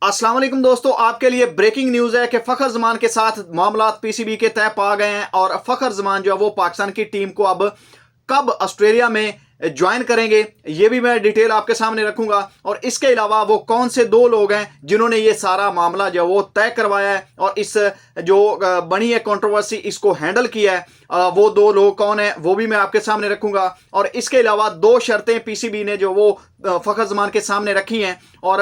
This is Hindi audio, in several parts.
अस्सलाम वालेकुम दोस्तों, आपके लिए ब्रेकिंग न्यूज है कि फखर जमान के साथ मामला पीसीबी के तय पा गए हैं और फखर जमान जो है वो पाकिस्तान की टीम को अब कब ऑस्ट्रेलिया में ज्वाइन करेंगे ये भी मैं डिटेल आपके सामने रखूंगा। और इसके अलावा वो कौन से दो लोग हैं जिन्होंने ये सारा मामला जो वो तय करवाया है और इस जो बनी है कंट्रोवर्सी इसको हैंडल किया है, वो दो लोग कौन है वो भी मैं आपके सामने रखूंगा। और इसके अलावा दो शर्तें पीसीबी ने जो वो फखर जमान के सामने रखी हैं और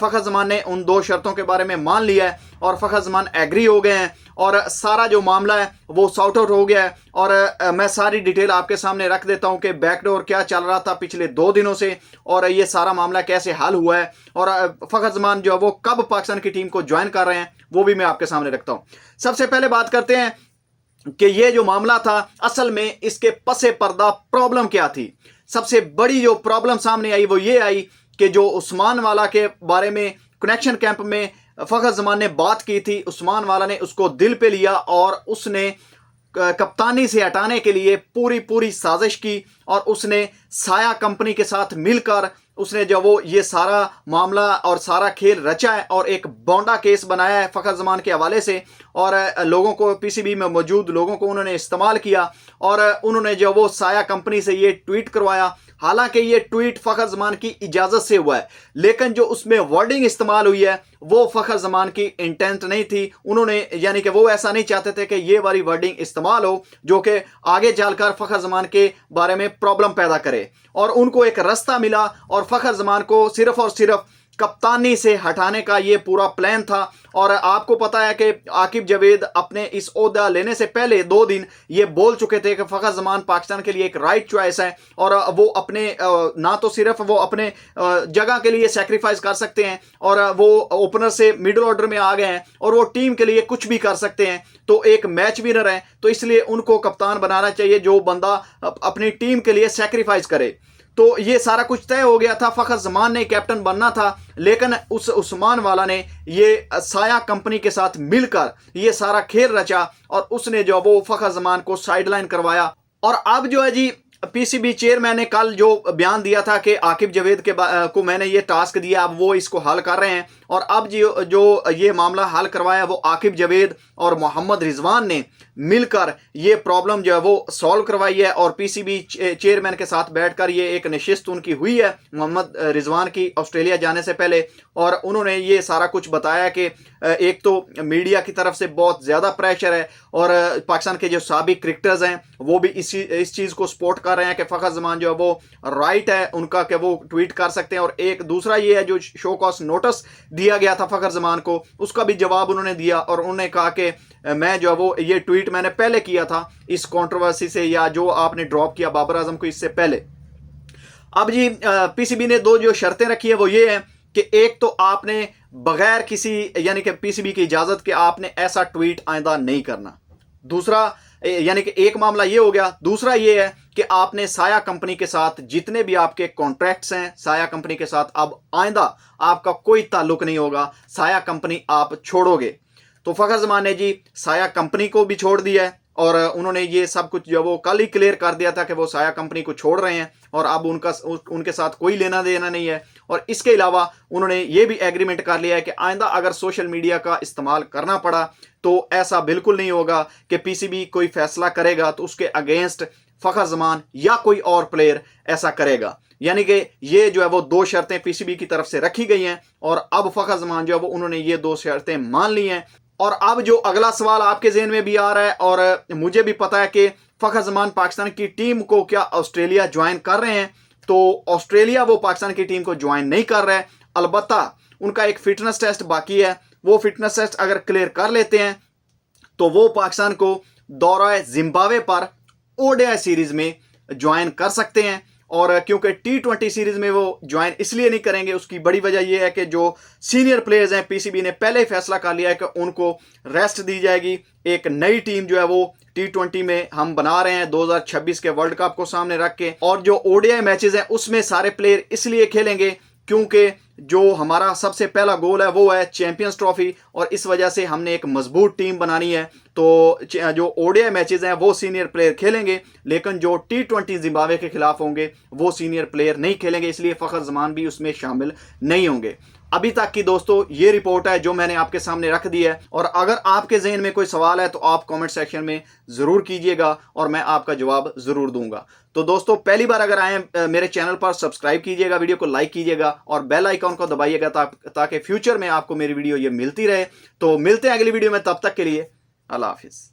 फखर जमान ने उन दो शर्तों के बारे में मान लिया है और फखर जमान एग्री हो गए हैं और सारा जो मामला है वो सॉर्ट आउट हो गया है। और मैं सारी डिटेल आपके सामने रख देता हूं कि बैकडोर क्या चल रहा था पिछले 2 दिनों से और ये सारा मामला कैसे हल हुआ है और फखर जमान जो है वो कब पाकिस्तान की टीम को ज्वाइन कर रहे हैं वो भी मैं आपके सामने रखता हूं। सबसे पहले बात करते हैं कि ये जो मामला था असल में इसके पसे पर्दा प्रॉब्लम क्या थी। सबसे बड़ी जो प्रॉब्लम सामने आई वो ये आई कि जो उस्मान वाला के बारे में कनेक्शन कैंप में फखर जमान ने बात की थी, उस्मान वाला ने उसको दिल पे लिया और उसने कप्तानी से हटाने के लिए पूरी साजिश की और उसने साया कंपनी के साथ मिलकर उसने जो वो ये सारा मामला और सारा खेल रचा है और एक बोंडा केस बनाया है फखर जमान के हवाले से और लोगों को पीसीबी में मौजूद लोगों को उन्होंने इस्तेमाल किया और उन्होंने जो वो साया कंपनी से ये ट्वीट करवाया। हालांकि ये ट्वीट फखर जमान की इजाजत से हुआ है लेकिन जो उसमें वर्डिंग इस्तेमाल हुई है वो फखर जमान की इंटेंट नहीं थी। उन्होंने यानी कि वो ऐसा नहीं चाहते थे कि ये वाली वर्डिंग इस्तेमाल हो जो कि आगे चलकर फखर जमान के बारे में प्रॉब्लम पैदा करे और उनको एक रास्ता मिला और फखर जमान को सिर्फ और सिर्फ कप्तानी से हटाने का ये पूरा प्लान था। और आपको पता है कि आकिब जावेद अपने इस ओहदा लेने से पहले 2 दिन ये बोल चुके थे कि फखर जमान पाकिस्तान के लिए एक राइट चॉइस है और वो अपने ना तो सिर्फ वो अपने जगह के लिए सेक्रीफाइस कर सकते हैं और वो ओपनर से मिडिल ऑर्डर में आ गए हैं और वो टीम के लिए कुछ भी कर सकते हैं, तो एक मैच विनर है तो इसलिए उनको कप्तान बनाना चाहिए जो बंदा अपनी टीम के लिए सेक्रीफाइस करे। तो ये सारा कुछ तय हो गया था, फखर जमान ने कैप्टन बनना था लेकिन उस उस्मान वाला ने ये साया कंपनी के साथ मिलकर ये सारा खेल रचा और उसने जो वो फखर जमान को साइडलाइन करवाया। और अब जो है जी पीसीबी चेयरमैन ने कल जो बयान दिया था कि आकिब जावेद को मैंने ये टास्क दिया, अब वो इसको हल कर रहे हैं और अब जो ये मामला हल करवाया वो आकिब जावेद और मोहम्मद रिजवान ने मिलकर ये प्रॉब्लम जो है वो सॉल्व करवाई है और पीसीबी चेयरमैन के साथ बैठकर ये एक नशिस्त उनकी हुई है मोहम्मद रिजवान की ऑस्ट्रेलिया जाने से पहले और उन्होंने ये सारा कुछ बताया कि एक तो मीडिया की तरफ से बहुत ज़्यादा प्रेशर है और पाकिस्तान के जो साबिक क्रिकेटर्स हैं वो भी इस चीज़ को सपोर्ट कर रहे हैं कि फखर जमान जो है वो राइट है उनका कि वो ट्वीट कर सकते हैं। और एक दूसरा ये है जो शो कॉज नोटिस दिया गया था फखर जमान को उसका भी जवाब उन्होंने दिया और उन्होंने कहा कि मैं जो है वो ये ट्वीट मैंने पहले किया था इस कंट्रोवर्सी से या जो आपने ड्रॉप किया बाबर आजम को इससे पहले। अब जी पीसीबी ने 2 जो शर्तें रखी है वो ये है कि एक तो आपने बगैर किसी यानी कि पीसीबी की इजाजत के आपने ऐसा ट्वीट आइंदा नहीं करना। दूसरा यानी कि एक मामला ये हो गया। दूसरा ये है कि आपने साया कंपनी के साथ जितने भी आपके कॉन्ट्रैक्ट्स हैं साया कंपनी के साथ अब आइंदा आपका कोई ताल्लुक नहीं होगा, साया कंपनी आप छोड़ोगे। तो फखर जमान ने जी साया कंपनी को भी छोड़ दिया है और उन्होंने ये सब कुछ जो वो कल ही क्लियर कर दिया था कि वो साया कंपनी को छोड़ रहे हैं और अब उनके साथ कोई लेना देना नहीं है। और इसके अलावा उन्होंने ये भी एग्रीमेंट कर लिया है कि आइंदा अगर सोशल मीडिया का इस्तेमाल करना पड़ा तो ऐसा बिल्कुल नहीं होगा कि पीसीबी कोई फैसला करेगा तो उसके अगेंस्ट फखर जमान या कोई और प्लेयर ऐसा करेगा। यानी कि ये जो है वो 2 शर्तें पीसीबी की तरफ से रखी गई हैं और अब फखर जमान जो है वो उन्होंने ये 2 शर्तें मान ली हैं। और अब जो अगला सवाल आपके ज़हन में भी आ रहा है और मुझे भी पता है कि फखर जमान पाकिस्तान की टीम को क्या ऑस्ट्रेलिया ज्वाइन कर रहे हैं, तो ऑस्ट्रेलिया वो पाकिस्तान की टीम को ज्वाइन नहीं कर रहा है। अलबत्ता उनका एक फिटनेस टेस्ट बाकी है, वो फिटनेस टेस्ट अगर क्लियर कर लेते हैं तो वो पाकिस्तान को दौरा जिम्बाब्वे पर ओडीआई सीरीज में ज्वाइन कर सकते हैं। और क्योंकि T20 सीरीज में वो ज्वाइन इसलिए नहीं करेंगे उसकी बड़ी वजह यह है कि जो सीनियर प्लेयर्स हैं पीसीबी ने पहले ही फैसला कर लिया है कि उनको रेस्ट दी जाएगी। एक नई टीम जो है वो T20 में हम बना रहे हैं 2026 के वर्ल्ड कप को सामने रख के और जो ओडीआई मैचेस हैं उसमें सारे प्लेयर इसलिए खेलेंगे क्योंकि जो हमारा सबसे पहला गोल है वो है चैंपियंस ट्रॉफी और इस वजह से हमने एक मजबूत टीम बनानी है। तो जो ओडीआई मैचेस हैं वो सीनियर प्लेयर खेलेंगे लेकिन जो T20 जिम्बाब्वे के खिलाफ होंगे वो सीनियर प्लेयर नहीं खेलेंगे, इसलिए फखर जमान भी उसमें शामिल नहीं होंगे। अभी तक की दोस्तों ये रिपोर्ट है जो मैंने आपके सामने रख दी है। और अगर आपके जहन में कोई सवाल है तो आप कमेंट सेक्शन में जरूर कीजिएगा और मैं आपका जवाब जरूर दूंगा। तो दोस्तों पहली बार अगर आए मेरे चैनल पर सब्सक्राइब कीजिएगा, वीडियो को लाइक कीजिएगा और बेल आइकॉन को दबाइएगा ताकि फ्यूचर में आपको मेरी वीडियो ये मिलती रहे। तो मिलते हैं अगली वीडियो में, तब तक के लिए अल्लाह हाफिज।